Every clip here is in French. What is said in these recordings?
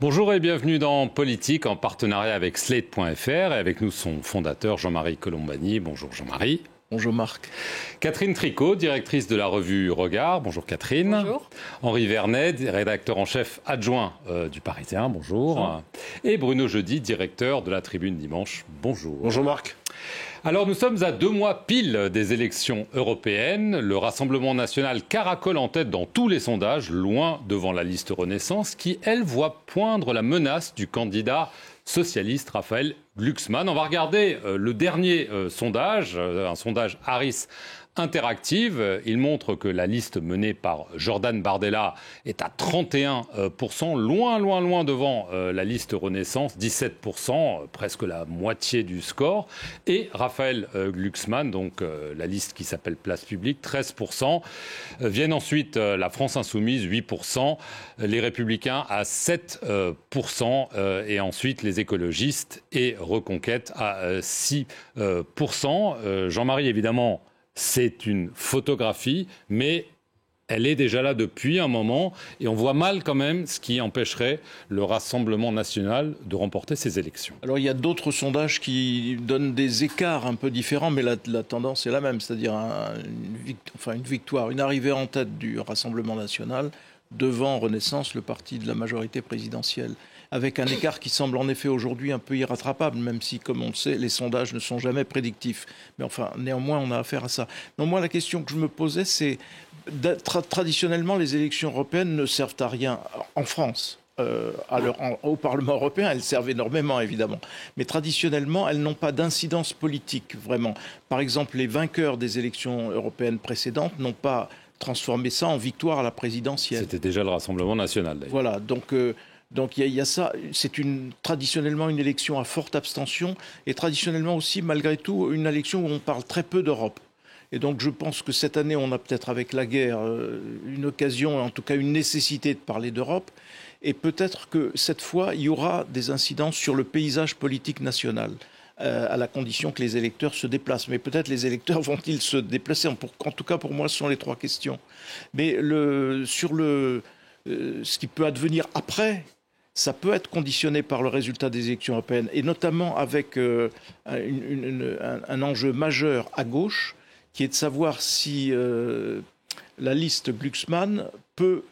Bonjour et bienvenue dans Politique en partenariat avec Slate.fr et avec nous son fondateur Jean-Marie Colombani. Bonjour Jean-Marie. Bonjour Marc. Catherine Tricot, directrice de la revue Regard. Bonjour Catherine. Bonjour. Henri Vernet, rédacteur en chef adjoint du Parisien. Bonjour. Bonjour. Et Bruno Jeudi, directeur de la Tribune Dimanche. Bonjour. Bonjour Marc. Alors nous sommes à 2 mois pile des élections européennes. Le Rassemblement national caracole en tête dans tous les sondages, loin devant la liste Renaissance, qui, elle, voit poindre la menace du candidat socialiste Raphaël Glucksmann. On va regarder le dernier sondage, un sondage Harris Interactive. Il montre que la liste menée par Jordan Bardella est à 31%, loin devant la liste Renaissance, 17%, presque la moitié du score. Et Raphaël Glucksmann, donc la liste qui s'appelle Place Publique, 13%. Viennent ensuite la France Insoumise, 8%, les Républicains à 7%, et ensuite les écologistes et Reconquête à 6%. Jean-Marie, évidemment, c'est une photographie, mais elle est déjà là depuis un moment et on voit mal quand même ce qui empêcherait le Rassemblement national de remporter ces élections. Alors il y a d'autres sondages qui donnent des écarts un peu différents, mais la tendance est la même, c'est-à-dire une victoire, une arrivée en tête du Rassemblement national devant Renaissance, le parti de la majorité présidentielle, avec un écart qui semble en effet aujourd'hui un peu irrattrapable, même si, comme on le sait, les sondages ne sont jamais prédictifs. Mais enfin, néanmoins, on a affaire à ça. Donc moi, la question que je me posais, c'est traditionnellement, les élections européennes ne servent à rien en France. Au Parlement européen, elles servent énormément, évidemment. Mais traditionnellement, elles n'ont pas d'incidence politique, vraiment. Par exemple, les vainqueurs des élections européennes précédentes n'ont pas transformé ça en victoire à la présidentielle. C'était déjà le Rassemblement national, d'ailleurs. Voilà, donc il y a ça, c'est traditionnellement une élection à forte abstention et traditionnellement aussi, malgré tout, une élection où on parle très peu d'Europe. Et donc je pense que cette année, on a peut-être avec la guerre une occasion, en tout cas une nécessité de parler d'Europe. Et peut-être que cette fois, il y aura des incidences sur le paysage politique national, à la condition que les électeurs se déplacent. Mais peut-être les électeurs vont-ils se déplacer? En tout cas, pour moi, ce sont les 3 questions. Mais ce qui peut advenir après, ça peut être conditionné par le résultat des élections européennes, et notamment avec un enjeu majeur à gauche, qui est de savoir si la liste Glucksmann peut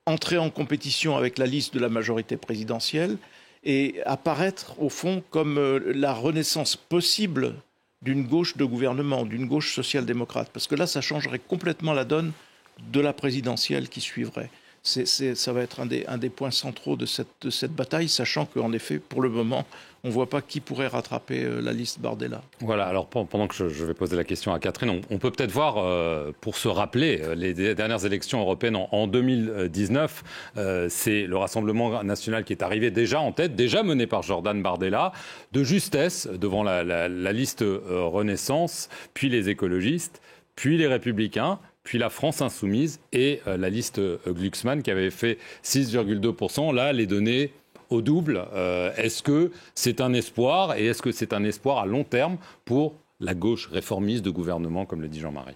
entrer en compétition avec la liste de la majorité présidentielle et apparaître, au fond, comme la renaissance possible d'une gauche de gouvernement, d'une gauche social-démocrate. Parce que là, ça changerait complètement la donne de la présidentielle qui suivrait. Ça va être un des points centraux de cette bataille, sachant qu'en effet, pour le moment, on ne voit pas qui pourrait rattraper la liste Bardella. Voilà, alors pendant que je vais poser la question à Catherine, on peut peut-être voir, pour se rappeler, les dernières élections européennes en 2019, c'est le Rassemblement national qui est arrivé déjà en tête, déjà mené par Jordan Bardella, de justesse devant la liste Renaissance, puis les écologistes, puis les Républicains, puis la France Insoumise et la liste Glucksmann qui avait fait 6,2%. Là, les données au double. Est-ce que c'est un espoir et est-ce que c'est un espoir à long terme pour la gauche réformiste de gouvernement, comme le dit Jean-Marie ?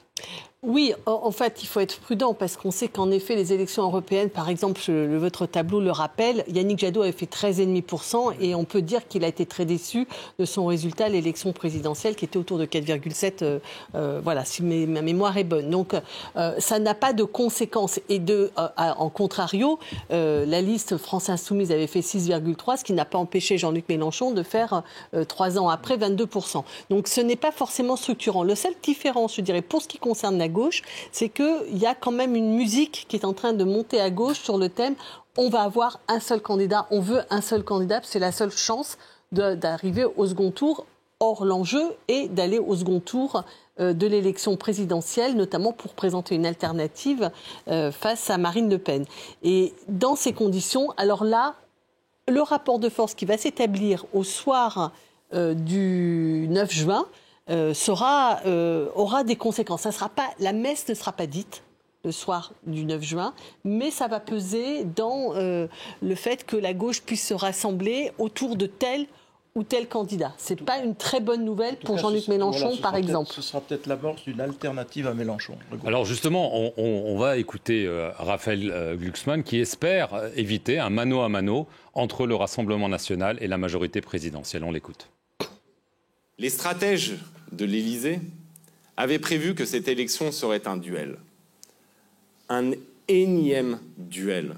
Oui, en fait, il faut être prudent parce qu'on sait qu'en effet, les élections européennes, par exemple, votre tableau le rappelle, Yannick Jadot avait fait 13,5% et on peut dire qu'il a été très déçu de son résultat à l'élection présidentielle qui était autour de 4,7%. Voilà, si ma mémoire est bonne. Donc, ça n'a pas de conséquences. Et en contrario, la liste France Insoumise avait fait 6,3%, ce qui n'a pas empêché Jean-Luc Mélenchon de faire 3 ans après 22%. Donc, ce n'est pas forcément structurant. Le seul différence, je dirais, pour ce qui concerne la gauche, c'est qu'il y a quand même une musique qui est en train de monter à gauche sur le thème « on va avoir un seul candidat, on veut un seul candidat, c'est la seule chance d'arriver au second tour ». Or, l'enjeu est d'aller au second tour de l'élection présidentielle, notamment pour présenter une alternative face à Marine Le Pen. Et dans ces conditions, alors là, le rapport de force qui va s'établir au soir du 9 juin, aura des conséquences. La messe ne sera pas dite le soir du 9 juin, mais ça va peser dans le fait que la gauche puisse se rassembler autour de tel ou tel candidat. Ce n'est pas une très bonne nouvelle pour Jean-Luc Mélenchon, par exemple. Ce sera peut-être l'amorce d'une alternative à Mélenchon. Alors justement, on va écouter Raphaël Glucksmann qui espère éviter un mano à mano entre le Rassemblement national et la majorité présidentielle. On l'écoute. Les stratèges de l'Élysée avaient prévu que cette élection serait un duel. Un énième duel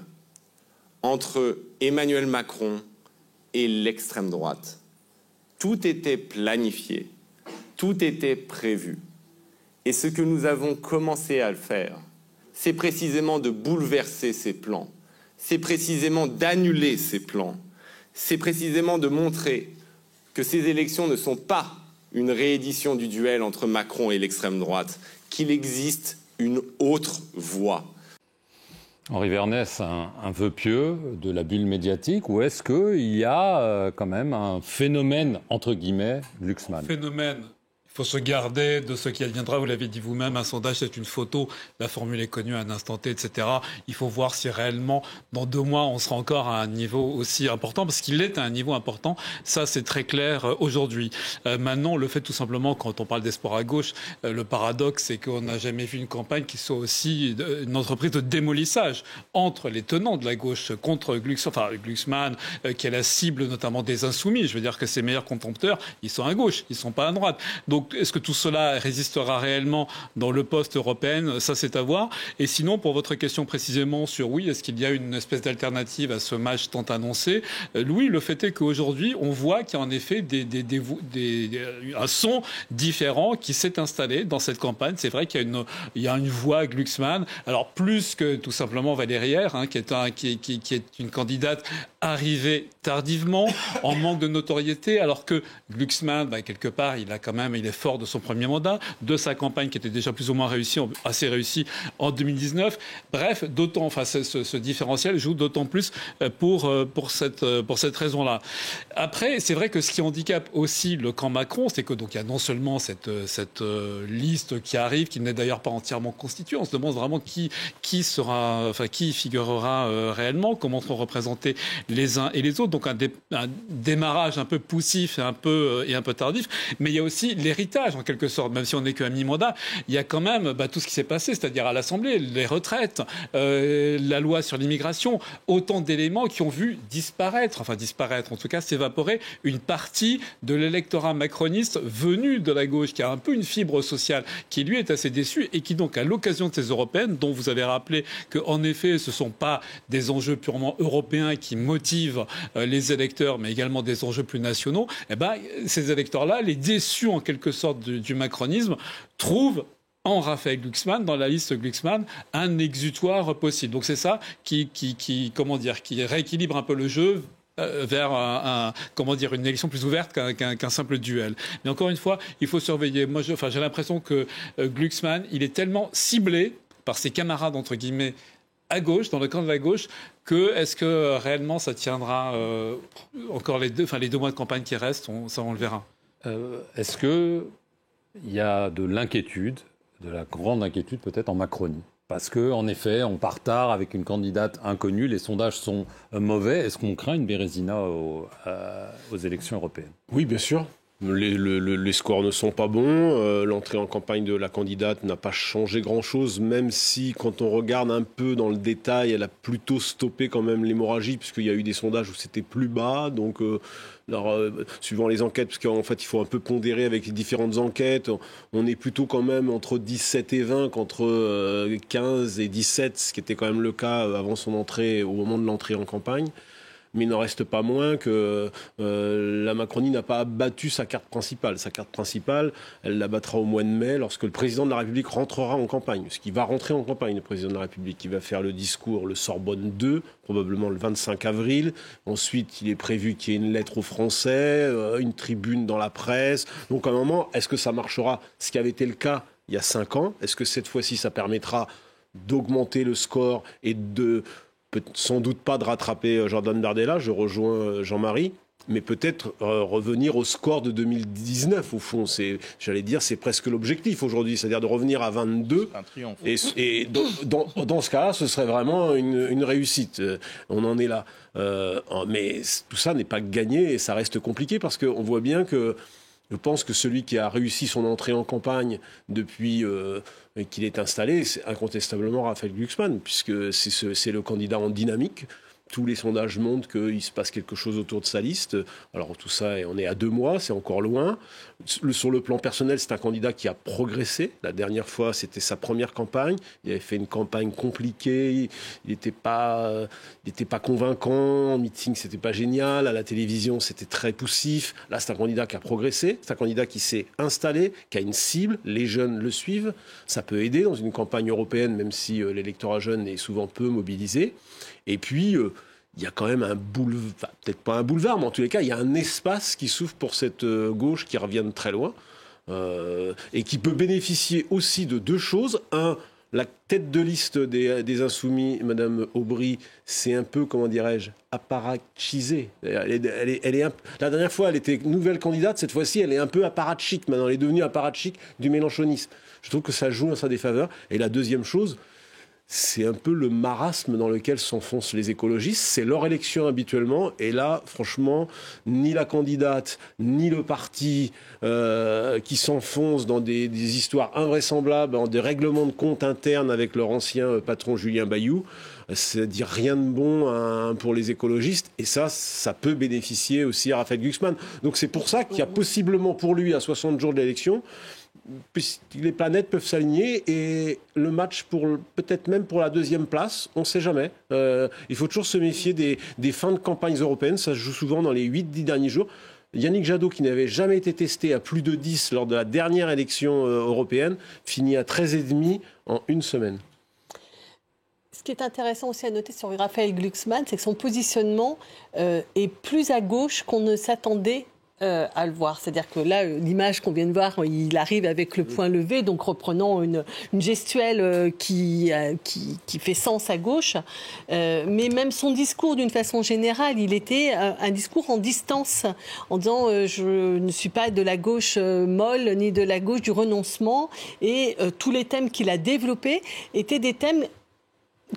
entre Emmanuel Macron et l'extrême droite. Tout était planifié, tout était prévu. Et ce que nous avons commencé à faire, c'est précisément de bouleverser ces plans, c'est précisément d'annuler ces plans, c'est précisément de montrer que ces élections ne sont pas une réédition du duel entre Macron et l'extrême droite, qu'il existe une autre voie. Henri Vernès, un vœu pieux de la bulle médiatique, ou est-ce qu'il y a quand même un phénomène, entre guillemets, Glucksmann ? Phénomène. Il faut se garder de ce qui adviendra. Vous l'avez dit vous-même, un sondage, c'est une photo. La formule est connue à un instant T, etc. Il faut voir si réellement, dans 2 mois, on sera encore à un niveau aussi important, parce qu'il est à un niveau important. Ça, c'est très clair aujourd'hui. Maintenant, le fait tout simplement, quand on parle d'espoir à gauche, le paradoxe, c'est qu'on n'a jamais vu une campagne qui soit aussi une entreprise de démolissage entre les tenants de la gauche contre Glucksmann, qui est la cible notamment des insoumis. Je veux dire que ses meilleurs contempteurs, ils sont à gauche, ils sont pas à droite. Donc, est-ce que tout cela résistera réellement dans le poste européen ? Ça, c'est à voir. Et sinon, pour votre question précisément sur oui, est-ce qu'il y a une espèce d'alternative à ce match tant annoncé ? Louis, le fait est qu'aujourd'hui, on voit qu'il y a en effet un son différent qui s'est installé dans cette campagne. C'est vrai qu'il y a une voix Glucksmann. Alors, plus que tout simplement Valérie Hier, qui est une candidate arrivée tardivement, en manque de notoriété, alors que Glucksmann, quelque part, il est fort de son premier mandat, de sa campagne qui était déjà plus ou moins assez réussie en 2019. Bref, ce différentiel joue d'autant plus pour cette raison-là. Après, c'est vrai que ce qui handicape aussi le camp Macron, c'est que donc il y a non seulement cette liste qui arrive, qui n'est d'ailleurs pas entièrement constituée. On se demande vraiment qui figurera réellement, comment seront représentés les uns et les autres. Donc un démarrage un peu poussif et un peu tardif. Mais il y a aussi l'héritage, en quelque sorte, même si on n'est qu'à mi-mandat, il y a quand même tout ce qui s'est passé, c'est-à-dire à l'Assemblée, les retraites, la loi sur l'immigration, autant d'éléments qui ont vu disparaître, en tout cas s'évaporer, une partie de l'électorat macroniste venu de la gauche, qui a un peu une fibre sociale, qui lui est assez déçu et qui donc, à l'occasion de ces européennes, dont vous avez rappelé qu'en effet, ce ne sont pas des enjeux purement européens qui motivent les électeurs, mais également des enjeux plus nationaux, ces électeurs-là, les déçus en quelque sorte du macronisme, trouvent en Raphaël Glucksmann, dans la liste Glucksmann, un exutoire possible. Donc c'est ça qui rééquilibre un peu le jeu vers une élection plus ouverte qu'un simple duel. Mais encore une fois, il faut surveiller. Moi, j'ai l'impression que Glucksmann, il est tellement ciblé par ses camarades, entre guillemets, à gauche, dans le camp de la gauche, est-ce que réellement ça tiendra encore les 2 mois de campagne qui restent, on le verra. Est-ce qu'il y a de l'inquiétude, de la grande inquiétude peut-être en Macronie ? Parce qu'en effet, on part tard avec une candidate inconnue, les sondages sont mauvais. Est-ce qu'on craint une Bérésina aux élections européennes ? Oui, bien sûr. Les scores ne sont pas bons. L'entrée en campagne de la candidate n'a pas changé grand-chose, même si, quand on regarde un peu dans le détail, elle a plutôt stoppé quand même l'hémorragie, puisqu'il y a eu des sondages où c'était plus bas. Donc, suivant les enquêtes, parce qu'en fait, il faut un peu pondérer avec les différentes enquêtes, on est plutôt quand même entre 17 et 20 qu'entre 15 et 17, ce qui était quand même le cas avant son entrée, au moment de l'entrée en campagne. Mais il n'en reste pas moins que la Macronie n'a pas abattu sa carte principale. Sa carte principale, elle l'abattra au mois de mai, lorsque le président de la République rentrera en campagne. Parce qu'il va rentrer en campagne, le président de la République. Il va faire le discours, le Sorbonne 2, probablement le 25 avril. Ensuite, il est prévu qu'il y ait une lettre aux Français, une tribune dans la presse. Donc à un moment, est-ce que ça marchera ? Ce qui avait été le cas il y a 5 ans, est-ce que cette fois-ci, ça permettra d'augmenter le score et sans doute pas de rattraper Jordan Bardella, je rejoins Jean-Marie. mais peut-être revenir au score de 2019, au fond. C'est presque l'objectif aujourd'hui, c'est-à-dire de revenir à 22. Un triomphe. Et dans ce cas-là, ce serait vraiment une réussite. On en est là. Mais tout ça n'est pas gagné et ça reste compliqué parce qu'on voit bien que je pense que celui qui a réussi son entrée en campagne depuis qu'il est installé, c'est incontestablement Raphaël Glucksmann, puisque c'est le candidat en dynamique. Tous les sondages montrent qu'il se passe quelque chose autour de sa liste. Alors tout ça, on est à 2 mois, c'est encore loin. Sur le plan personnel, c'est un candidat qui a progressé. La dernière fois, c'était sa première campagne. Il avait fait une campagne compliquée. Il n'était pas convaincant. En meeting, c'était pas génial. À la télévision, c'était très poussif. Là, c'est un candidat qui a progressé. C'est un candidat qui s'est installé, qui a une cible. Les jeunes le suivent. Ça peut aider dans une campagne européenne, même si l'électorat jeune est souvent peu mobilisé. Et puis, il y a quand même un boulevard, peut-être pas un boulevard, mais en tous les cas, il y a un espace qui s'ouvre pour cette gauche qui revient de très loin et qui peut bénéficier aussi de 2 choses. Un, la tête de liste des Insoumis, Madame Aubry, c'est un peu, comment dirais-je, apparatchisée. La dernière fois, elle était nouvelle candidate. Cette fois-ci, elle est un peu apparatchique. Maintenant, elle est devenue apparatchique du mélenchonisme. Je trouve que ça joue à sa défaveur. Et la deuxième chose, c'est un peu le marasme dans lequel s'enfoncent les écologistes. C'est leur élection habituellement. Et là, franchement, ni la candidate, ni le parti qui s'enfoncent dans des histoires invraisemblables, dans des règlements de compte internes avec leur ancien patron Julien Bayou, c'est-à-dire rien de bon pour les écologistes. Et ça peut bénéficier aussi à Raphaël Glucksmann. Donc c'est pour ça qu'il y a possiblement pour lui, à 60 jours de l'élection, les planètes peuvent s'aligner et le match peut-être même pour la 2e place, on ne sait jamais. Il faut toujours se méfier des fins de campagnes européennes, ça se joue souvent dans les 8-10 derniers jours. Yannick Jadot, qui n'avait jamais été testé à plus de 10 lors de la dernière élection européenne, finit à 13,5 en 1 semaine. Ce qui est intéressant aussi à noter sur Raphaël Glucksmann, c'est que son positionnement est plus à gauche qu'on ne s'attendait à le voir. C'est-à-dire que là, l'image qu'on vient de voir, il arrive avec le poing levé, donc reprenant une gestuelle qui fait sens à gauche. Mais même son discours, d'une façon générale, il était un discours en distance, en disant je ne suis pas de la gauche molle, ni de la gauche du renoncement. Et tous les thèmes qu'il a développés étaient des thèmes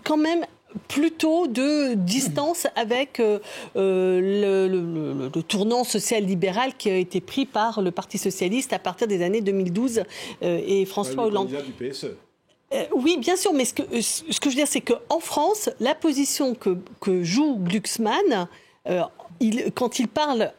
quand même plutôt de distance avec le tournant social-libéral qui a été pris par le Parti socialiste à partir des années 2012 et François Hollande. Le candidat du PSE. Oui, bien sûr, mais ce que je veux dire, c'est qu'en France, la position que joue Glucksmann, quand il parle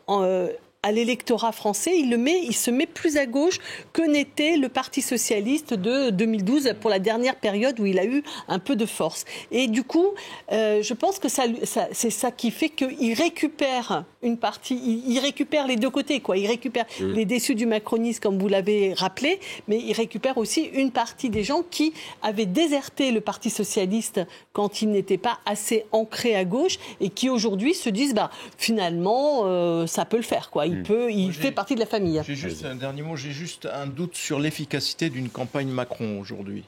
à l'électorat français, il se met plus à gauche que n'était le Parti socialiste de 2012 pour la dernière période où il a eu un peu de force. Et du coup, je pense que c'est ça qui fait qu'il récupère une partie, il récupère les 2 côtés, quoi. Il récupère les déçus du macronisme, comme vous l'avez rappelé, mais il récupère aussi une partie des gens qui avaient déserté le Parti socialiste quand il n'était pas assez ancré à gauche et qui aujourd'hui se disent, finalement, ça peut le faire, quoi. Il fait partie de la famille. J'ai juste un dernier mot. J'ai juste un doute sur l'efficacité d'une campagne Macron aujourd'hui.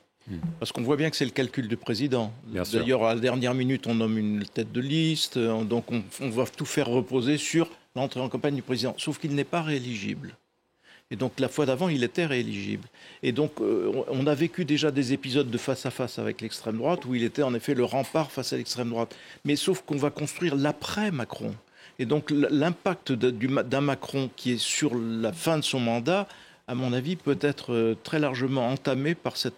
Parce qu'on voit bien que c'est le calcul du président. D'ailleurs, à la dernière minute, on nomme une tête de liste. Donc, on va tout faire reposer sur l'entrée en campagne du président. Sauf qu'il n'est pas rééligible. Et donc, la fois d'avant, il était rééligible. Et donc, on a vécu déjà des épisodes de face à face avec l'extrême droite où il était en effet le rempart face à l'extrême droite. Mais sauf qu'on va construire l'après-Macron. Et donc l'impact d'un Macron qui est sur la fin de son mandat, à mon avis, peut être très largement entamé par ce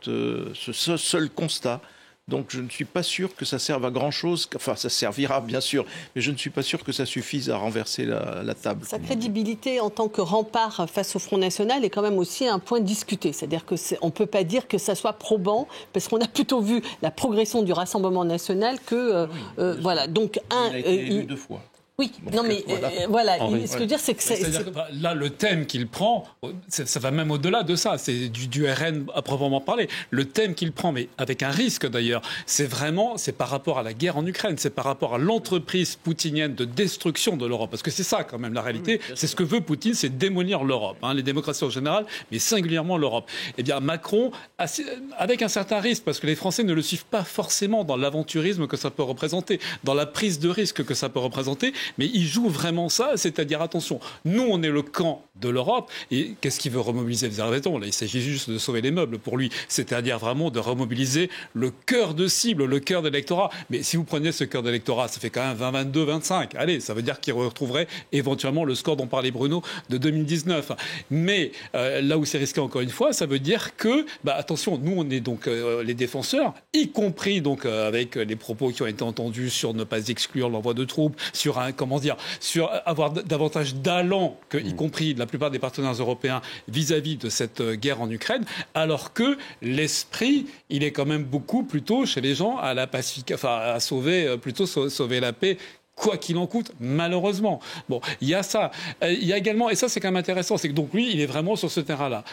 seul constat. Donc je ne suis pas sûr que ça serve à grand-chose. Enfin, ça servira bien sûr, mais je ne suis pas sûr que ça suffise à renverser la table. Sa crédibilité en tant que rempart face au Front National est quand même aussi un point discuté. C'est-à-dire qu'on ne peut pas dire que ça soit probant, parce qu'on a plutôt vu la progression du Rassemblement National que... voilà. Donc, il a été élu 2 fois. Oui, non mais voilà, ce que je veux dire c'est que c'est-à-dire que là le thème qu'il prend, ça va même au-delà de ça, c'est du RN à proprement parler. Le thème qu'il prend, mais avec un risque d'ailleurs, c'est par rapport à la guerre en Ukraine, c'est par rapport à l'entreprise poutinienne de destruction de l'Europe, parce que c'est ça quand même la réalité, c'est ce que veut Poutine, c'est démolir l'Europe, les démocraties en général, mais singulièrement l'Europe. Eh bien Macron, avec un certain risque, parce que les Français ne le suivent pas forcément dans l'aventurisme que ça peut représenter, dans la prise de risque que ça peut représenter, mais il joue vraiment ça, c'est-à-dire, attention, nous, on est le camp de l'Europe, et qu'est-ce qu'il veut remobiliser? Vous avez raison, là, il s'agit juste de sauver les meubles pour lui, c'est-à-dire vraiment de remobiliser le cœur de cible, le cœur de l'électorat. Mais si vous prenez ce cœur d'électorat, ça fait quand même 20, 22, 25. Allez, ça veut dire qu'il retrouverait éventuellement le score dont parlait Bruno de 2019. Mais là où c'est risqué encore une fois, ça veut dire que, attention, nous on est donc les défenseurs, y compris donc avec les propos qui ont été entendus sur ne pas exclure l'envoi de troupes, sur sur avoir davantage d'allant que, y compris de la plupart des partenaires européens vis-à-vis de cette guerre en Ukraine, alors que l'esprit, il est quand même beaucoup plutôt chez les gens à la à sauver la paix, quoi qu'il en coûte, malheureusement. Bon, il y a ça. Il y a également, et ça c'est quand même intéressant, c'est que donc lui, il est vraiment sur ce terrain-là.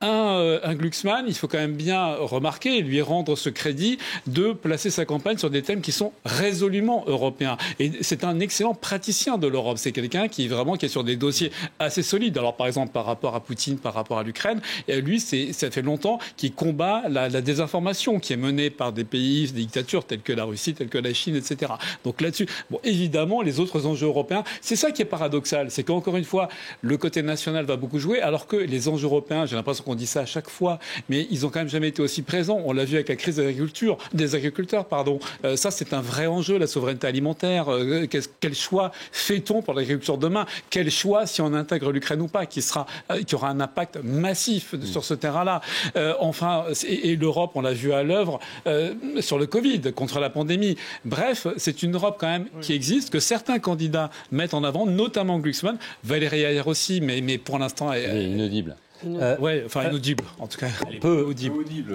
Un Glucksmann, il faut quand même bien remarquer et lui rendre ce crédit de placer sa campagne sur des thèmes qui sont résolument européens. Et c'est un excellent praticien de l'Europe. C'est quelqu'un qui est sur des dossiers assez solides. Alors par exemple par rapport à Poutine, par rapport à l'Ukraine, et lui, ça fait longtemps qu'il combat la désinformation qui est menée par des pays, des dictatures telles que la Russie, telles que la Chine, etc. Donc là-dessus, bon, évidemment, les autres enjeux européens, c'est ça qui est paradoxal. C'est qu'encore une fois, le côté national va beaucoup jouer, alors que les enjeux européens, j'ai l'impression qu'on dit ça à chaque fois, mais ils ont quand même jamais été aussi présents. On l'a vu avec la crise des agriculteurs. Ça, c'est un vrai enjeu, la souveraineté alimentaire. Quel choix fait-on pour l'agriculture demain? Quel choix si on intègre l'Ukraine ou pas, qui aura un impact massif sur ce terrain-là. Et l'Europe, on l'a vu à l'œuvre sur le Covid, contre la pandémie. Bref, c'est une Europe quand même qui existe, que certains candidats mettent en avant, notamment Glucksmann, Valérie Hayer aussi, mais pour l'instant... inaudible. Inaudible, en tout cas. Peu audible.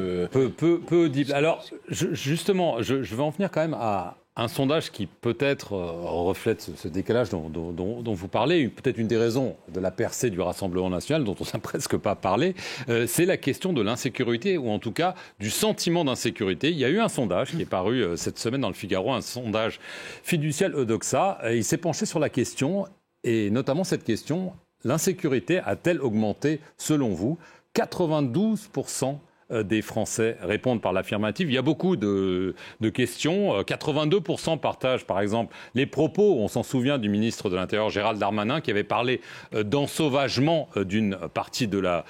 Alors, justement, je vais en venir quand même à un sondage qui peut-être reflète ce décalage dont vous parlez. Peut-être une des raisons de la percée du Rassemblement national, dont on n'a presque pas parlé, c'est la question de l'insécurité, ou en tout cas du sentiment d'insécurité. Il y a eu un sondage qui est paru cette semaine dans le Figaro, un sondage fiducial Odoxa. Il s'est penché sur la question, et notamment cette question: l'insécurité a-t-elle augmenté selon vous? 92% des Français répondent par l'affirmative. Il y a beaucoup de questions. 82% partagent, par exemple, les propos, on s'en souvient, du ministre de l'Intérieur, Gérald Darmanin, qui avait parlé d'ensauvagement d'une partie de la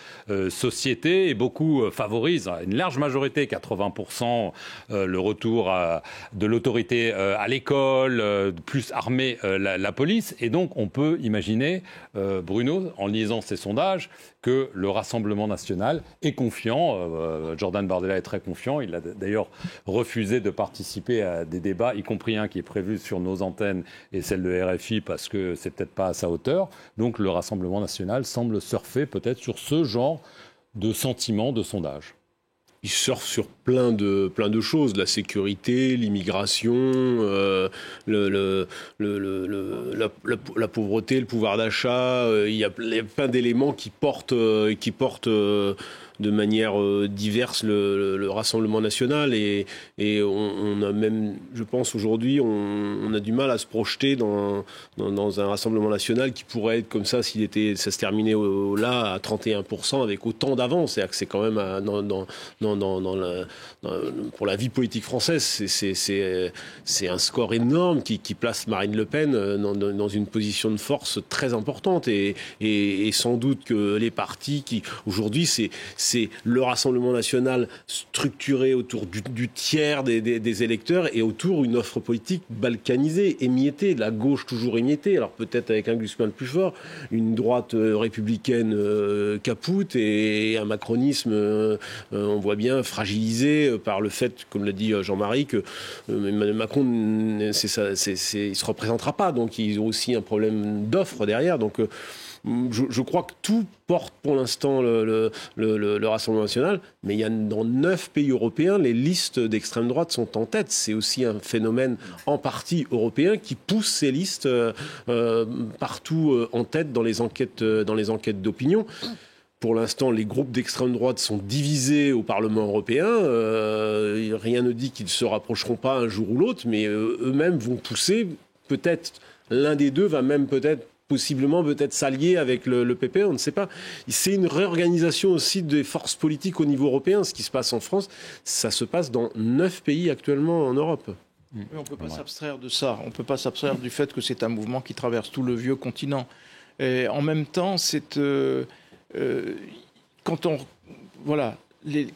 société, et beaucoup favorisent, une large majorité, 80%, le retour de l'autorité à l'école, plus armer la police. Et donc, on peut imaginer, Bruno, en lisant ces sondages, que le Rassemblement national est confiant. Jordan Bardella est très confiant. Il a d'ailleurs refusé de participer à des débats, y compris un qui est prévu sur nos antennes et celle de RFI, parce que c'est peut-être pas à sa hauteur. Donc le Rassemblement national semble surfer peut-être sur ce genre de sentiment, de sondage. Il surfe sur plein de choses, la sécurité, l'immigration, la pauvreté, le pouvoir d'achat. Il y a plein d'éléments qui portent de manière diverse le Rassemblement national, et on a même, je pense aujourd'hui, on a du mal à se projeter dans un Rassemblement national qui pourrait être comme ça si ça se terminait là à 31% avec autant d'avance. C'est-à-dire que c'est quand même pour la vie politique française, c'est un score énorme qui place Marine Le Pen dans une position de force très importante, et sans doute que les partis qui aujourd'hui c'est le Rassemblement national structuré autour du tiers des électeurs, et autour une offre politique balkanisée, émiettée, la gauche toujours émiettée, alors peut-être avec un Glucksmann plus fort, une droite républicaine capoute, et un macronisme, on voit bien, fragilisé par le fait, comme l'a dit Jean-Marie, que Macron, il ne se représentera pas, donc ils ont aussi un problème d'offre derrière. Donc je crois que tout porte pour l'instant le Rassemblement national, mais il y a dans 9 pays européens, les listes d'extrême droite sont en tête. C'est aussi un phénomène en partie européen qui pousse ces listes partout en tête dans les enquêtes d'opinion. Pour l'instant, les groupes d'extrême droite sont divisés au Parlement européen. Rien ne dit qu'ils ne se rapprocheront pas un jour ou l'autre, mais eux-mêmes vont pousser. Peut-être l'un des deux va même possiblement s'allier avec le PP, on ne sait pas. C'est une réorganisation aussi des forces politiques au niveau européen. Ce qui se passe en France, ça se passe dans 9 pays actuellement en Europe. Mais on ne peut pas s'abstraire de ça. On ne peut pas s'abstraire du fait que c'est un mouvement qui traverse tout le vieux continent. Et en même temps,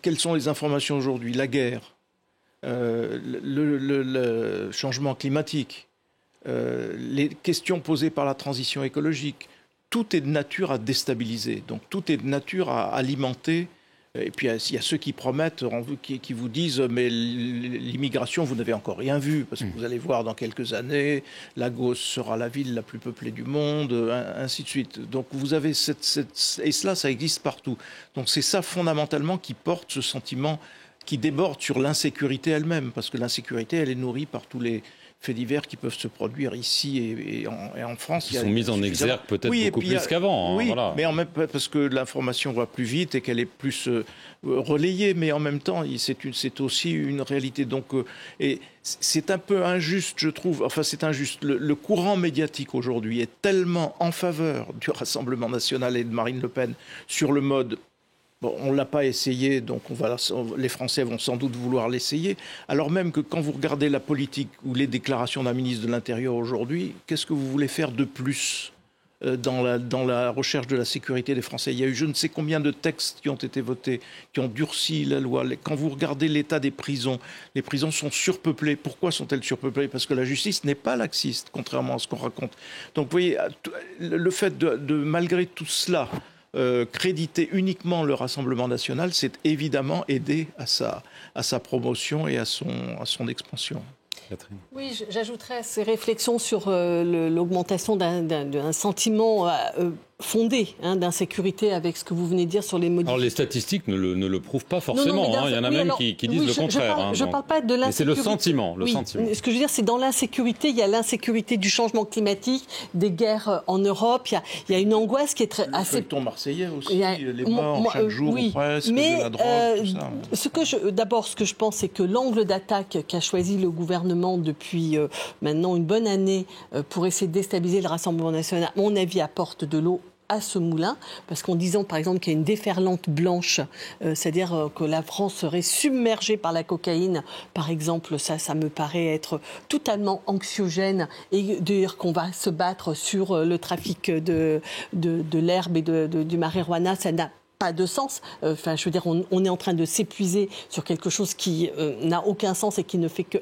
quelles sont les informations aujourd'hui? La guerre, le changement climatique, les questions posées par la transition écologique, tout est de nature à déstabiliser. Donc tout est de nature à alimenter. Et puis il y a ceux qui promettent, qui vous disent mais l'immigration, vous n'avez encore rien vu, parce que vous allez voir dans quelques années, Lagos sera la ville la plus peuplée du monde, ainsi de suite. Donc vous avez et cela, ça existe partout. Donc c'est ça fondamentalement qui porte ce sentiment qui déborde sur l'insécurité elle-même, parce que l'insécurité, elle est nourrie par tous les faits divers qui peuvent se produire ici et en France. Ils sont mis en exergue peut-être beaucoup plus qu'avant. Oui, voilà. Mais en même temps, parce que l'information va plus vite et qu'elle est plus relayée, mais en même temps, c'est aussi une réalité. Donc, et c'est un peu injuste, je trouve. Enfin, c'est injuste. Le courant médiatique aujourd'hui est tellement en faveur du Rassemblement national et de Marine Le Pen sur le mode. Bon, on ne l'a pas essayé, donc les Français vont sans doute vouloir l'essayer. Alors même que quand vous regardez la politique ou les déclarations d'un ministre de l'Intérieur aujourd'hui, qu'est-ce que vous voulez faire de plus dans la recherche de la sécurité des Français? Il y a eu je ne sais combien de textes qui ont été votés, qui ont durci la loi. Quand vous regardez l'état des prisons, les prisons sont surpeuplées. Pourquoi sont-elles surpeuplées? Parce que la justice n'est pas laxiste, contrairement à ce qu'on raconte. Donc vous voyez, le fait de malgré tout cela, créditer uniquement le Rassemblement national, c'est évidemment aider à sa promotion et à son expansion. Catherine. Oui, j'ajouterais à ces réflexions sur l'augmentation d'un sentiment fondé d'insécurité avec ce que vous venez de dire sur les modifications. Alors les statistiques ne le prouvent pas forcément. Il y en a même qui disent le contraire. Je ne parle pas de l'insécurité. Mais c'est le sentiment. Ce que je veux dire, c'est dans l'insécurité, il y a l'insécurité du changement climatique, des guerres en Europe. Il y a une angoisse qui est assez. Le feuilleton marseillais aussi, les morts chaque jour presque, mais, de la drogue, tout ça. D'abord, ce que je pense, c'est que l'angle d'attaque qu'a choisi le gouvernement depuis maintenant une bonne année pour essayer de déstabiliser le Rassemblement national, à mon avis, apporte de l'eau à ce moulin, parce qu'en disant par exemple qu'il y a une déferlante blanche, c'est-à-dire que la France serait submergée par la cocaïne, par exemple, ça me paraît être totalement anxiogène, et dire qu'on va se battre sur le trafic de l'herbe et du marijuana, ça n'a pas de sens. Enfin, je veux dire, on est en train de s'épuiser sur quelque chose qui n'a aucun sens et qui ne fait que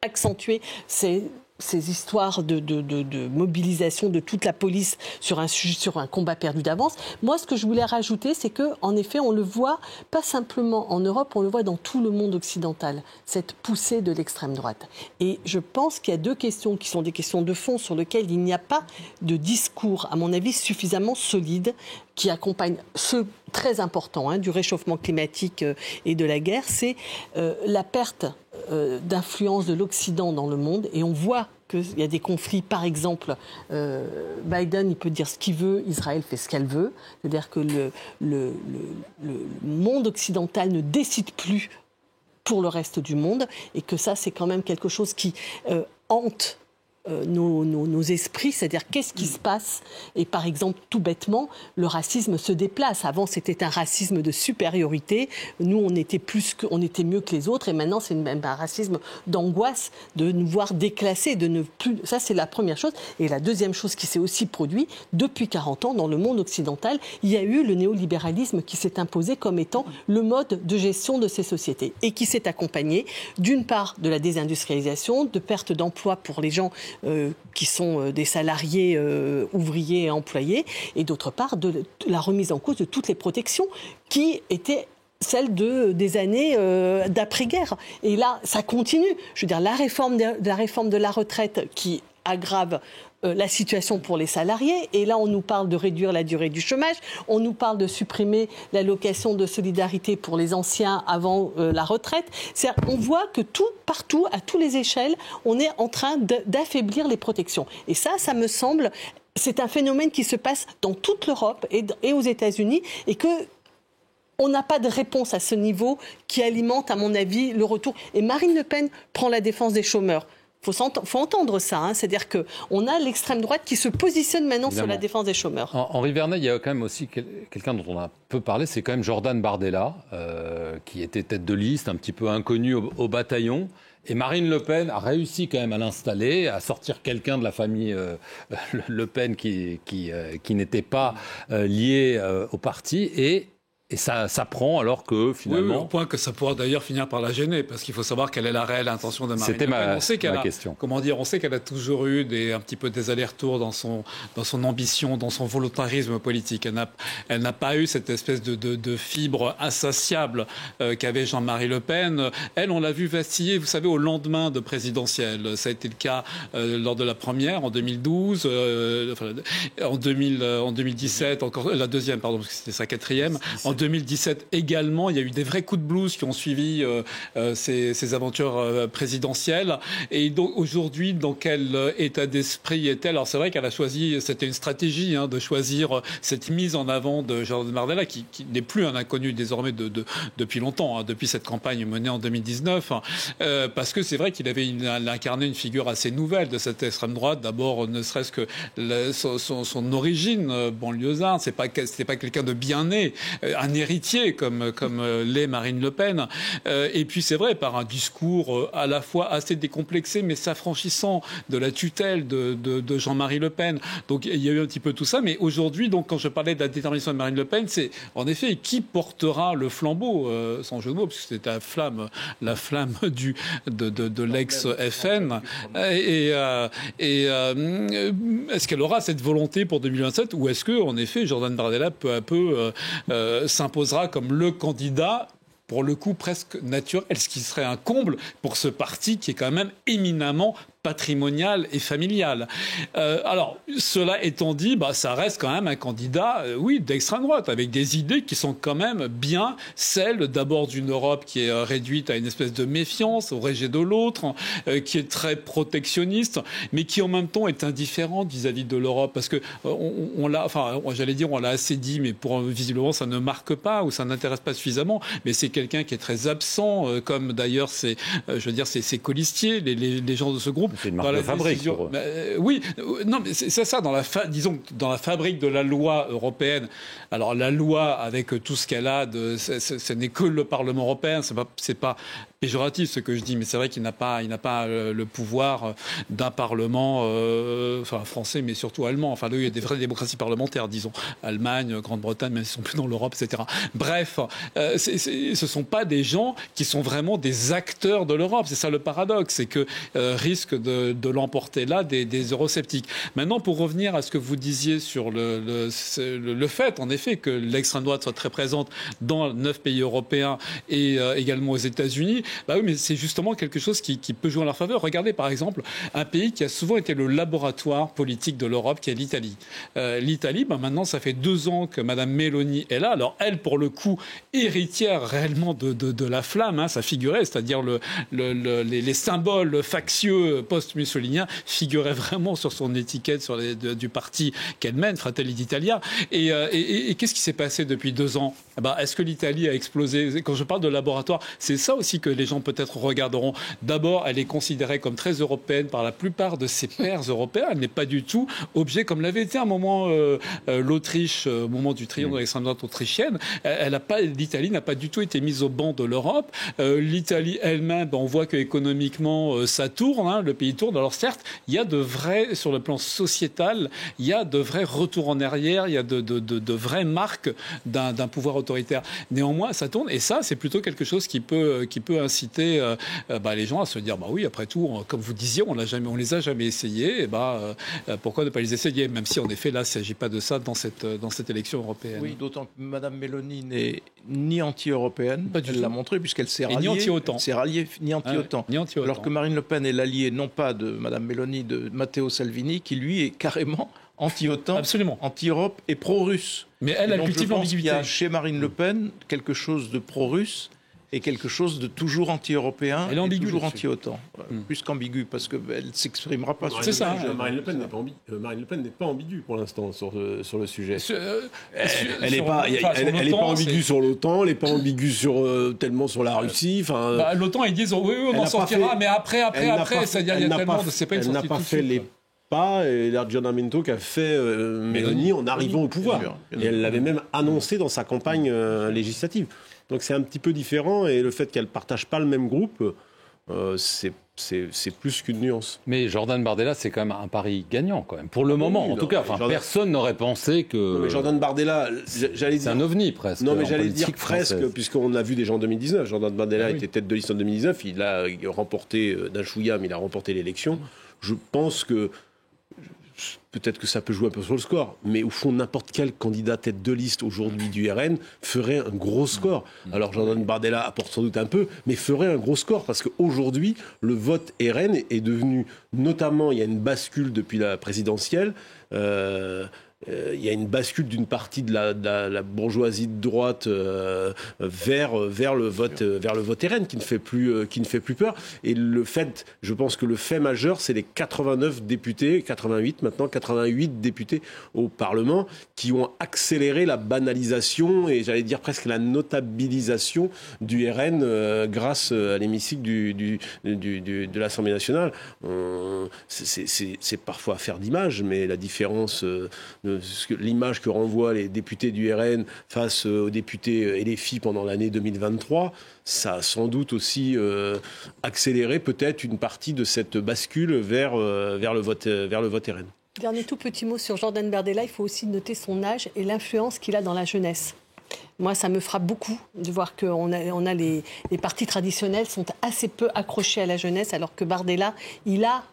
accentuer ces histoires de mobilisation de toute la police sur un combat perdu d'avance. Moi, ce que je voulais rajouter, c'est qu'en effet, on le voit pas simplement en Europe, on le voit dans tout le monde occidental, cette poussée de l'extrême droite. Et je pense qu'il y a deux questions qui sont des questions de fond sur lesquelles il n'y a pas de discours, à mon avis, suffisamment solide qui accompagne ce très important du réchauffement climatique et de la guerre, c'est la perte d'influence de l'Occident dans le monde. Et on voit qu'il y a des conflits. Par exemple, Biden, il peut dire ce qu'il veut, Israël fait ce qu'elle veut. C'est-à-dire que le monde occidental ne décide plus pour le reste du monde, et que ça, c'est quand même quelque chose qui hante nos esprits, c'est-à-dire qu'est-ce qui se passe. Et par exemple, tout bêtement, le racisme se déplace. Avant, c'était un racisme de supériorité. Nous, on était mieux que les autres, et maintenant, c'est même un racisme d'angoisse de nous voir déclassés, de ne plus. Ça, c'est la première chose. Et la deuxième chose qui s'est aussi produit depuis 40 ans dans le monde occidental, il y a eu le néolibéralisme qui s'est imposé comme étant le mode de gestion de ces sociétés, et qui s'est accompagné d'une part de la désindustrialisation, de perte d'emplois pour les gens qui sont des salariés ouvriers et employés, et d'autre part de la remise en cause de toutes les protections qui étaient celles des années d'après-guerre. Et là, ça continue. Je veux dire, la réforme de la retraite qui aggrave la situation pour les salariés. Et là, on nous parle de réduire la durée du chômage. On nous parle de supprimer l'allocation de solidarité pour les anciens avant la retraite. On voit que partout, à toutes les échelles, on est en train d'affaiblir les protections. Et ça me semble, c'est un phénomène qui se passe dans toute l'Europe et aux États-Unis, et que on n'a pas de réponse à ce niveau qui alimente, à mon avis, le retour. Et Marine Le Pen prend la défense des chômeurs. Faut entendre ça, c'est-à-dire qu'on a l'extrême droite qui se positionne maintenant sur la défense des chômeurs. Henri Vernet, il y a quand même aussi quelqu'un dont on a peu parlé, c'est quand même Jordan Bardella, qui était tête de liste, un petit peu inconnu au bataillon, Et Marine Le Pen a réussi quand même à l'installer, à sortir quelqu'un de la famille Le Pen qui n'était pas lié au parti. Et ça prend alors que finalement... Oui, au point que ça pourra d'ailleurs finir par la gêner, parce qu'il faut savoir quelle est la réelle intention de Marine Le Pen. C'était ma question. On sait qu'elle a toujours eu un petit peu des allers-retours dans son ambition, dans son volontarisme politique. Elle n'a pas eu cette espèce de fibre insatiable qu'avait Jean-Marie Le Pen. Elle, on l'a vu vaciller, vous savez, au lendemain de présidentielle. Ça a été le cas lors de la première, en 2012, en 2017, encore la deuxième, pardon, parce que c'était sa quatrième. En 2017 également, il y a eu des vrais coups de blues qui ont suivi ces aventures présidentielles. Et donc aujourd'hui, dans quel état d'esprit est-elle? Alors c'est vrai qu'elle a choisi, c'était une stratégie de choisir cette mise en avant de Jordan Bardella, qui n'est plus un inconnu désormais depuis longtemps, depuis cette campagne menée en 2019, parce que c'est vrai qu'il avait incarné une figure assez nouvelle de cette extrême droite. D'abord, ne serait-ce que son origine banlieusarde, c'était pas quelqu'un de bien né, un héritier comme l'est Marine Le Pen. Et puis c'est vrai, par un discours à la fois assez décomplexé, mais s'affranchissant de la tutelle de Jean-Marie Le Pen. Donc il y a eu un petit peu tout ça. Mais aujourd'hui, donc quand je parlais de la détermination de Marine Le Pen, c'est en effet qui portera le flambeau, sans jeu de mots, puisque c'était la flamme de l'ex-FN. Est-ce qu'elle aura cette volonté pour 2027, ou est-ce que, en effet, Jordan Bardella peu à peu s'imposera comme le candidat, pour le coup presque naturel, ce qui serait un comble pour ce parti qui est quand même éminemment patrimonial et familial. Alors, cela étant dit, ça reste quand même un candidat, d'extrême droite, avec des idées qui sont quand même bien celles d'abord d'une Europe qui est réduite à une espèce de méfiance au rejet de l'autre, qui est très protectionniste, mais qui en même temps est indifférente vis-à-vis de l'Europe, parce que on l'a assez dit, mais visiblement ça ne marque pas ou ça n'intéresse pas suffisamment. Mais c'est quelqu'un qui est très absent, comme d'ailleurs ses colistiers, les gens de ce groupe. C'est une marque de fabrique pour eux. Oui, non, mais c'est ça, dans la fabrique de la loi européenne. Alors la loi, avec tout ce qu'elle a, ce n'est que le Parlement européen, c'est pas péjoratif ce que je dis, mais c'est vrai qu'il n'a pas le pouvoir d'un parlement français, mais surtout allemand. Enfin, il y a des vraies démocraties parlementaires, disons. Allemagne, Grande-Bretagne, même s'ils sont plus dans l'Europe, etc. Bref, ce sont pas des gens qui sont vraiment des acteurs de l'Europe. C'est ça le paradoxe, c'est que risque de l'emporter là des eurosceptiques. Maintenant, pour revenir à ce que vous disiez sur le fait, en effet, que l'extrême droite soit très présente dans 9 pays européens et également aux États-Unis, oui, mais c'est justement quelque chose qui peut jouer en leur faveur. Regardez par exemple un pays qui a souvent été le laboratoire politique de l'Europe, qui est l'Italie. L'Italie, maintenant, ça fait 2 ans que Mme Meloni est là. Alors elle, pour le coup, héritière réellement de la flamme, ça figurait, c'est-à-dire les symboles factieux post-mussoliniens figuraient vraiment sur son étiquette du parti qu'elle mène, Fratelli d'Italia. Et qu'est-ce qui s'est passé depuis 2 ans? Est-ce que l'Italie a explosé? Quand je parle de laboratoire, c'est ça aussi que les gens peut-être regarderont. D'abord, elle est considérée comme très européenne par la plupart de ses pairs européens. Elle n'est pas du tout objet, comme l'avait été à un moment l'Autriche, au moment du triomphe de l'extrême droite autrichienne. L'Italie n'a pas du tout été mise au banc de l'Europe. L'Italie elle-même, on voit qu'économiquement, ça tourne, le pays tourne. Alors certes, il y a sur le plan sociétal, il y a de vrais retours en arrière, il y a de vraies marques d'un pouvoir autoritaire. Néanmoins, ça tourne, et ça, c'est plutôt quelque chose qui peut inciter les gens à se dire, oui, après tout, comme vous disiez, on les a jamais essayés, pourquoi ne pas les essayer, même si en effet, là, il ne s'agit pas de ça dans cette élection européenne. Oui, d'autant que Mme Meloni n'est ni anti-européenne, elle l'a montré, puisqu'elle s'est ralliée. Ni anti-OTAN. Ni anti-OTAN. Alors que Marine Le Pen est l'alliée, non pas de Mme Meloni, de Matteo Salvini, qui lui est carrément anti-OTAN, absolument, anti-Europe et pro-russe. Mais elle cultive l'ambiguïté. Il y a chez Marine Le Pen quelque chose de pro-russe et quelque chose de toujours anti-européen et toujours anti-OTAN. Plus qu'ambigu, parce qu'elle ne s'exprimera pas sur ça. C'est ça. Marine Le Pen n'est pas ambiguë pour l'instant sur le sujet. Elle n'est pas ambiguë sur l'OTAN, elle n'est pas ambiguë tellement sur la Russie. L'OTAN, ils disent oui, on en sortira, mais après, c'est-à-dire il y a tellement de... C'est pas une sortie. Elle n'a pas fait les pas l'aggiornamento qu'a fait Meloni en arrivant au pouvoir. Et elle l'avait même annoncé dans sa campagne législative. Donc c'est un petit peu différent, et le fait qu'elle ne partage pas le même groupe, c'est plus qu'une nuance. Mais Jordan Bardella, c'est quand même un pari gagnant, quand même. Pour le moment, en tout cas. Personne n'aurait pensé que... Non, mais Jordan Bardella, j'allais dire... C'est un ovni, presque. Non, mais j'allais dire presque, française. puisqu'on a vu déjà en 2019. Jordan Bardella était tête de liste en 2019. Il a remporté d'un chouïa, mais il a remporté l'élection. Je pense que... Peut-être que ça peut jouer un peu sur le score, mais au fond, n'importe quel candidat tête de liste aujourd'hui du RN ferait un gros score. Alors Jordan Bardella apporte sans doute un peu, mais ferait un gros score, parce qu'aujourd'hui, le vote RN est devenu, notamment, il y a une bascule depuis la présidentielle, il y a une bascule d'une partie de la bourgeoisie de droite vers le vote RN qui ne fait plus peur. Et je pense que le fait majeur, c'est les 89 députés, 88 maintenant, 88 députés au Parlement qui ont accéléré la banalisation et j'allais dire presque la notabilisation du RN grâce à l'hémicycle de l'Assemblée nationale. C'est parfois affaire d'image, mais la différence l'image que renvoient les députés du RN face aux députés LFI pendant l'année 2023, ça a sans doute aussi accéléré peut-être une partie de cette bascule vers le vote RN. Dernier tout petit mot sur Jordan Bardella, il faut aussi noter son âge et l'influence qu'il a dans la jeunesse. Moi, ça me frappe beaucoup de voir que les partis traditionnels sont assez peu accrochés à la jeunesse, alors que Bardella, il a...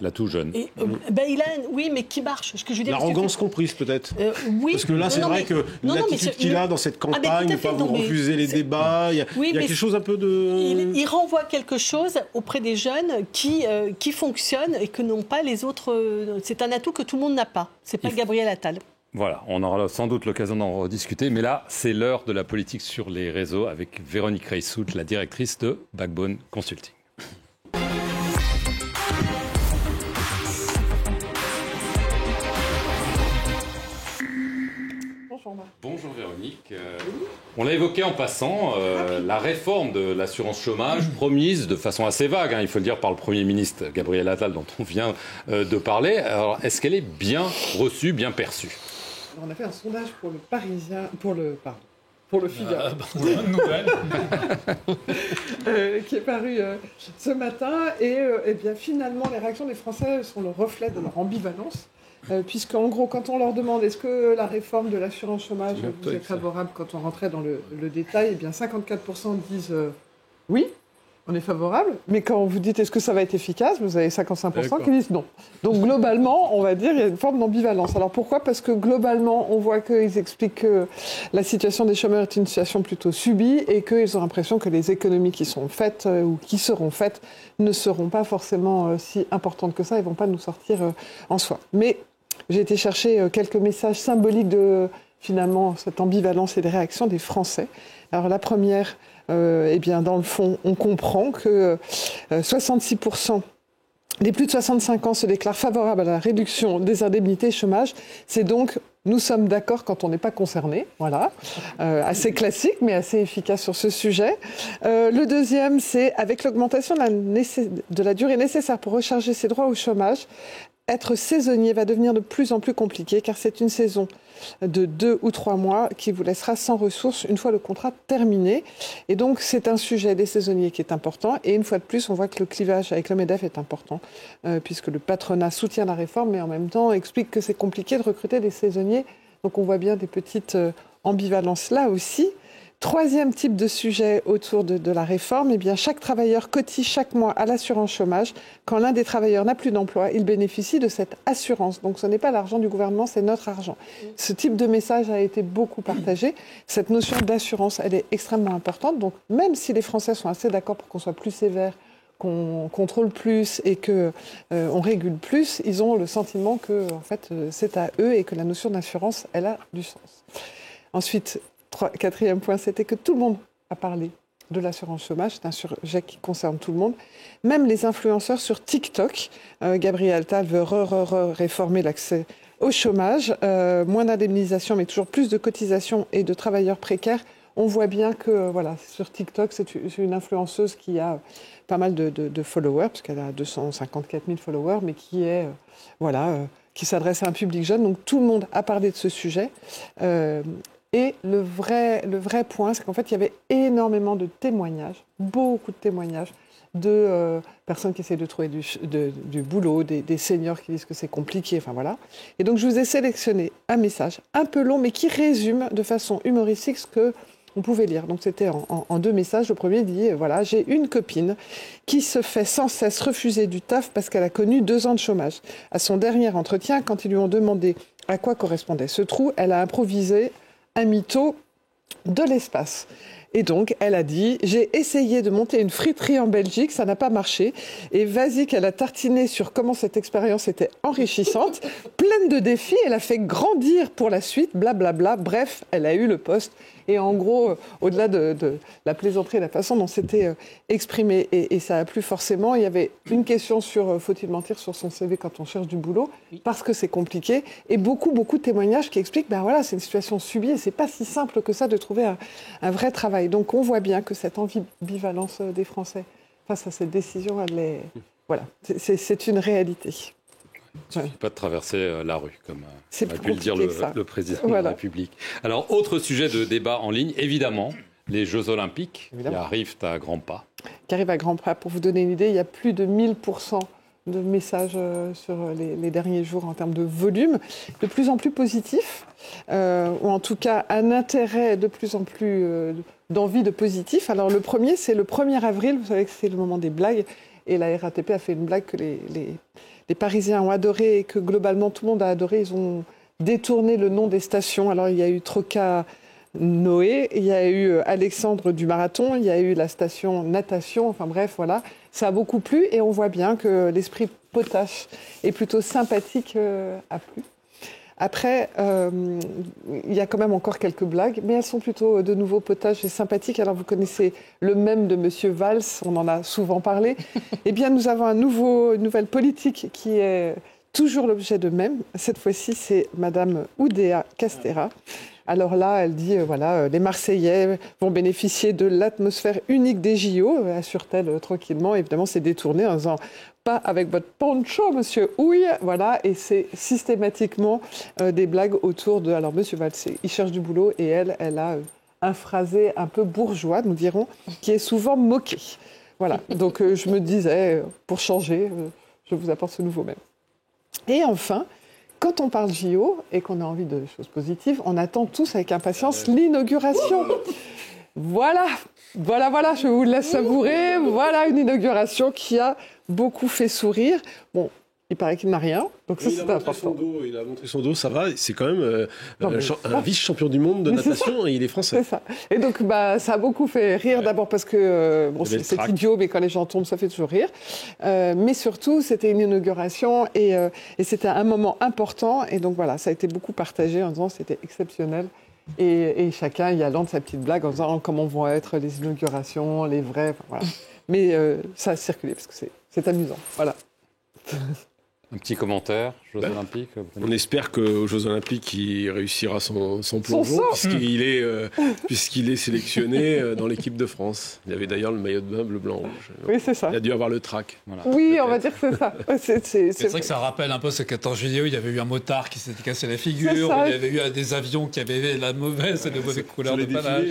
La tout jeune. Oui, mais qui marche. Ce que je veux dire, l'arrogance comprise, peut-être. Oui. Parce que là, c'est vrai que l'attitude qu'il a dans cette campagne, ne pas vous refuser les débats, il y a quelque chose un peu de... Il renvoie quelque chose auprès des jeunes qui fonctionne et que n'ont pas les autres. C'est un atout que tout le monde n'a pas. C'est pas Gabriel Attal. Voilà, on aura sans doute l'occasion d'en rediscuter. Mais là, c'est l'heure de la politique sur les réseaux avec Véronique Reissout, la directrice de Backbone Consulting. Bonjour Véronique. On l'a évoqué en passant, la réforme de l'assurance chômage promise de façon assez vague, il faut le dire, par le Premier ministre Gabriel Attal dont on vient de parler. Alors, est-ce qu'elle est bien reçue, bien perçue ? On a fait un sondage pour le Parisien, pour le Figaro. Bonne nouvelle. Qui est paru ce matin. Et bien finalement, les réactions des Français sont le reflet de leur ambivalence. Puisqu'en gros, quand on leur demande est-ce que la réforme de l'assurance chômage vous est favorable quand on rentrait dans le détail, eh bien 54% disent oui, on est favorable. Mais quand vous dites est-ce que ça va être efficace, vous avez 55% qui disent non. Donc globalement, on va dire il y a une forme d'ambivalence. Alors pourquoi ? Parce que globalement, on voit qu'ils expliquent que la situation des chômeurs est une situation plutôt subie et qu'ils ont l'impression que les économies qui sont faites ou qui seront faites ne seront pas forcément si importantes que ça et ne vont pas nous sortir en soi. Mais j'ai été chercher quelques messages symboliques de, finalement, cette ambivalence et des réactions des Français. Alors la première, eh bien, dans le fond, on comprend que 66% des plus de 65 ans se déclarent favorables à la réduction des indemnités chômage. C'est donc, nous sommes d'accord quand on n'est pas concerné. Voilà. Assez classique, mais assez efficace sur ce sujet. Le deuxième, c'est avec l'augmentation de la durée nécessaire pour recharger ses droits au chômage, être saisonnier va devenir de plus en plus compliqué car c'est une saison de 2 ou 3 mois qui vous laissera sans ressources une fois le contrat terminé. Et donc c'est un sujet des saisonniers qui est important. Et une fois de plus, on voit que le clivage avec le MEDEF est important puisque le patronat soutient la réforme mais en même temps explique que c'est compliqué de recruter des saisonniers. Donc on voit bien des petites ambivalences là aussi. Troisième type de sujet autour de la réforme, eh bien, chaque travailleur cotise chaque mois à l'assurance chômage. Quand l'un des travailleurs n'a plus d'emploi, il bénéficie de cette assurance. Donc ce n'est pas l'argent du gouvernement, c'est notre argent. Ce type de message a été beaucoup partagé. Cette notion d'assurance, elle est extrêmement importante. Donc même si les Français sont assez d'accord pour qu'on soit plus sévère, qu'on contrôle plus et qu'on régule plus, ils ont le sentiment que en fait, c'est à eux et que la notion d'assurance, elle a du sens. Ensuite, quatrième point, c'était que tout le monde a parlé de l'assurance chômage. C'est un sujet qui concerne tout le monde. Même les influenceurs sur TikTok. Gabriel Attal veut réformer l'accès au chômage. Moins d'indemnisation, mais toujours plus de cotisations et de travailleurs précaires. On voit bien que voilà, sur TikTok, c'est une influenceuse qui a pas mal de followers, parce qu'elle a 254 000 followers, mais qui est qui s'adresse à un public jeune. Donc tout le monde a parlé de ce sujet. Et le vrai point, c'est qu'en fait, il y avait énormément de témoignages, beaucoup de témoignages, de personnes qui essaient de trouver du boulot, des seniors qui disent que c'est compliqué, enfin voilà. Et donc, je vous ai sélectionné un message un peu long, mais qui résume de façon humoristique ce qu'on pouvait lire. Donc, c'était en 2 messages. Le premier dit, voilà, j'ai une copine qui se fait sans cesse refuser du taf parce qu'elle a connu 2 ans de chômage. À son dernier entretien, quand ils lui ont demandé à quoi correspondait ce trou, elle a improvisé un mytho de l'espace. Et donc, elle a dit, j'ai essayé de monter une friterie en Belgique, ça n'a pas marché. Et vas-y qu'elle a tartiné sur comment cette expérience était enrichissante, pleine de défis, elle a fait grandir pour la suite, blablabla. Bref, elle a eu le poste. Et en gros, au-delà de la plaisanterie et la façon dont c'était exprimé, et ça a plu forcément, il y avait une question sur faut-il mentir sur son CV quand on cherche du boulot, parce que c'est compliqué, et beaucoup de témoignages qui expliquent, ben voilà, c'est une situation subie, et c'est pas si simple que ça de trouver un vrai travail. Donc on voit bien que cette ambivalence des Français face à cette décision, voilà, c'est une réalité. Il ne suffit pas de traverser la rue, comme a pu le dire le président de la République. Alors, autre sujet de débat en ligne, évidemment, les Jeux Olympiques qui arrivent à grands pas. Qui arrivent à grands pas. Pour vous donner une idée, il y a plus de 1000% de messages sur les derniers jours en termes de volume, de plus en plus positif, ou en tout cas un intérêt de plus en plus d'envie de positif. Alors le premier, c'est le 1er avril, vous savez que c'est le moment des blagues, et la RATP a fait une blague que les Parisiens ont adoré et que globalement tout le monde a adoré. Ils ont détourné le nom des stations. Alors il y a eu Troca Noé, il y a eu Alexandre du Marathon, il y a eu la station Natation, enfin bref, voilà. Ça a beaucoup plu et on voit bien que l'esprit potache est plutôt sympathique a plu. Après, il y a quand même encore quelques blagues, mais elles sont plutôt de nouveau potaches et sympathiques. Alors vous connaissez le mème de Monsieur Valls, on en a souvent parlé. Eh bien, nous avons une nouvelle politique qui est toujours l'objet de mème. Cette fois-ci, c'est Madame Oudéa Castéra. Alors là, elle dit, voilà, les Marseillais vont bénéficier de l'atmosphère unique des JO, assure-t-elle tranquillement. Évidemment, c'est détourné en disant, pas avec votre poncho, monsieur Houille. Voilà, et c'est systématiquement des blagues autour de... Alors, monsieur Valls, il cherche du boulot et elle a un phrasé un peu bourgeois, nous dirons, qui est souvent moqué. Voilà, donc je me disais, pour changer, je vous apporte ce nouveau mème. Et enfin... Quand on parle JO et qu'on a envie de choses positives, on attend tous avec impatience l'inauguration. Voilà, je vous laisse savourer. Voilà une inauguration qui a beaucoup fait sourire. Bon, il paraît qu'il n'a rien, donc ça c'est important. Il a montré son dos, ça va. C'est quand même un vice-champion du monde de natation et il est français. C'est ça. Et donc ça a beaucoup fait rire d'abord parce que c'est idiot, mais quand les gens tombent, ça fait toujours rire. Mais surtout, c'était une inauguration et c'était un moment important. Et donc voilà, ça a été beaucoup partagé en disant c'était exceptionnel. Et chacun y allant de sa petite blague en disant comment vont être les inaugurations, les vraies. Enfin, voilà. Mais ça a circulé parce que c'est amusant. Voilà. Un petit commentaire, Jeux Olympiques. On espère qu'aux Jeux Olympiques, il réussira son plongeon, puisqu'il est sélectionné dans l'équipe de France. Il y avait d'ailleurs le maillot de bain bleu-blanc-rouge. Oui, c'est ça. Il a dû avoir le trac. Voilà. Oui, on va dire que c'est ça. C'est vrai que ça rappelle un peu ce 14 juillet où il y avait eu un motard qui s'était cassé la figure, il y avait eu des avions qui avaient la mauvaise couleur de panache.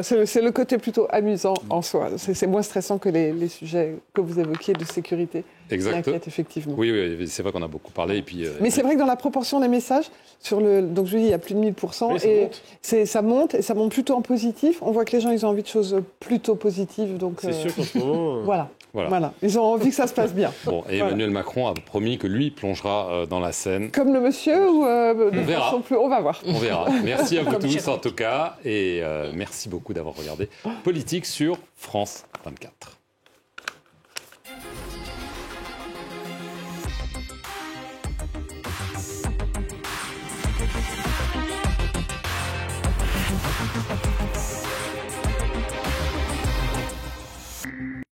C'est le côté plutôt amusant en soi. C'est moins stressant que les sujets que vous évoquiez de sécurité. Exactement. Effectivement. Oui, c'est vrai qu'on a beaucoup parlé. Et puis, mais c'est vrai que dans la proportion des messages, donc je vous dis, il y a plus de 1000%, ça monte, et ça monte plutôt en positif. On voit que les gens, ils ont envie de choses plutôt positives. Donc, c'est sûr qu'en ce moment... Voilà. Ils ont envie que ça se passe bien. Bon, et Emmanuel Macron a promis que lui plongera dans la Seine. Comme le monsieur ou on verra. On va voir. On verra. Merci à vous tous en tout cas. Et merci beaucoup d'avoir regardé Politique sur France 24.